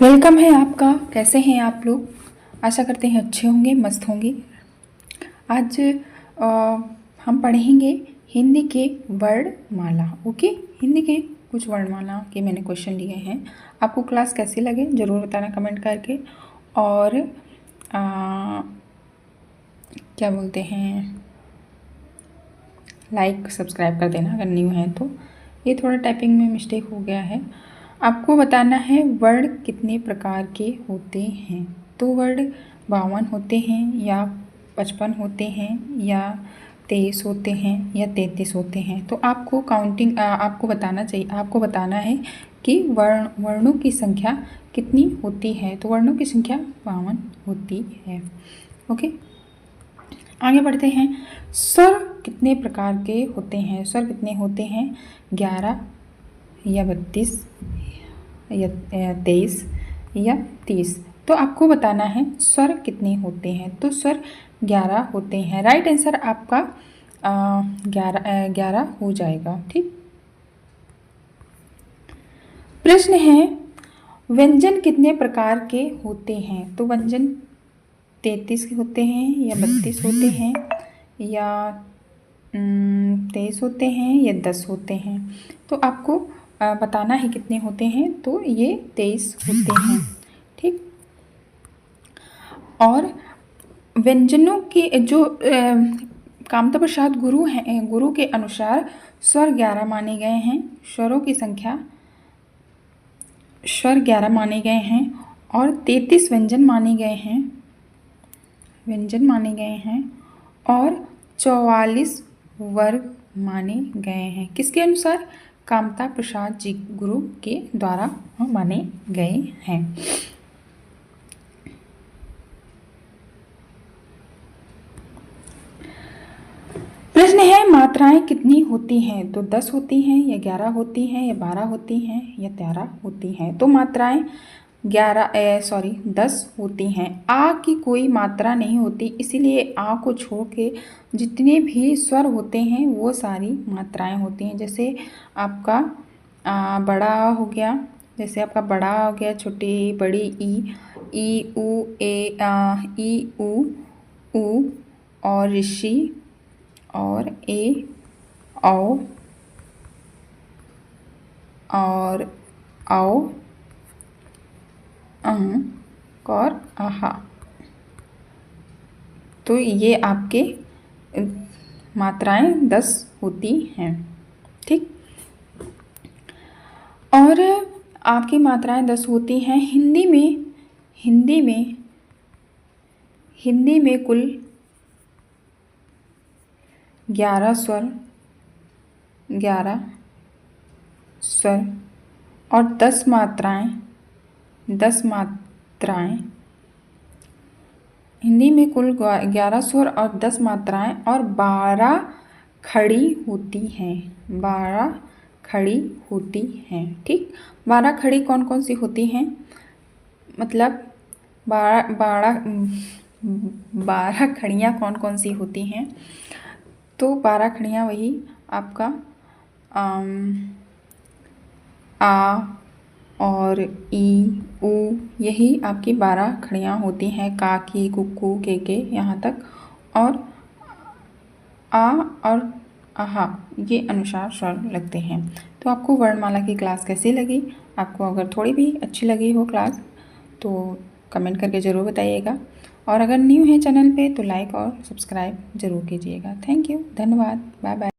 Welcome है आपका। कैसे हैं आप लोग? आशा करते हैं अच्छे होंगे, मस्त होंगे। आज हम पढ़ेंगे हिंदी के वर्णमाला। ओके, हिंदी के कुछ वर्णमाला के मैंने क्वेश्चन लिए हैं। आपको क्लास कैसी लगे ज़रूर बताना कमेंट करके। और क्या बोलते हैं, लाइक सब्सक्राइब कर देना अगर न्यू है तो। ये थोड़ा टाइपिंग में मिस्टेक हो गया है। आपको बताना है वर्ण कितने प्रकार के होते हैं। तो वर्ण 52 होते हैं या 55 होते हैं या 23 होते हैं या 33 होते हैं। तो आपको काउंटिंग आपको बताना चाहिए, आपको बताना है कि वर्णों की संख्या कितनी होती है। तो वर्णों की संख्या 52 होती है। ओके, आगे बढ़ते हैं। स्वर कितने प्रकार के होते हैं? स्वर कितने होते हैं? 11 या 32 या 23 या 30। तो आपको बताना है स्वर कितने होते हैं। तो स्वर 11 होते हैं। राइट आंसर आपका 11 हो जाएगा। ठीक, प्रश्न है व्यंजन कितने प्रकार के होते हैं? तो व्यंजन 33 के होते हैं या 32 होते हैं या 23 होते हैं या 10 होते हैं। तो आपको बताना है कितने होते हैं। तो ये 23 होते हैं। ठीक, और व्यंजनों के जो कामता प्रसाद गुरु हैं, गुरु के अनुसार स्वर 11 माने गए हैं। स्वरों की संख्या स्वर 11 माने गए हैं और 33 व्यंजन माने गए हैं, व्यंजन माने गए हैं और 44 वर्ग माने गए हैं। किसके अनुसार? कामता प्रसाद जी गुरु के द्वारा माने गए हैं। प्रश्न है मात्राएं कितनी होती हैं? तो 10 होती हैं या 11 होती हैं या 12 होती हैं या 13 होती हैं। तो मात्राएं 10 होती हैं। आ की कोई मात्रा नहीं होती, इसीलिए आ को छोड़ के जितने भी स्वर होते हैं वो सारी मात्राएं होती हैं। जैसे आपका बड़ा हो गया, जैसे आपका बड़ा हो गया, छोटी बड़ी ई उ ए ई उ और ऋषि और ए औ और औ और आहा। तो ये आपके मात्राएं 10 होती हैं। ठीक, और आपकी मात्राएं 10 होती हैं। हिंदी में कुल 11 स्वर और 10 मात्राएं। हिंदी में कुल 11 स्वर और 10 मात्राएं और 12 खड़ी होती हैं। 12 खड़ी होती हैं। ठीक, 12 खड़ी कौन कौन सी होती हैं? मतलब 12 खड़ियाँ कौन कौन सी होती हैं? तो 12 खड़ियाँ वही आपका आ और ई उ, यही आपकी 12 खड़ियाँ होती हैं। का की कुकू के यहाँ तक, और आ और आहा ये अनुसार स्वर लगते हैं। तो आपको वर्णमाला की क्लास कैसी लगी? आपको अगर थोड़ी भी अच्छी लगी हो क्लास तो कमेंट करके ज़रूर बताइएगा। और अगर न्यू है चैनल पे तो लाइक और सब्सक्राइब ज़रूर कीजिएगा। थैंक यू, धन्यवाद, बाय बाय।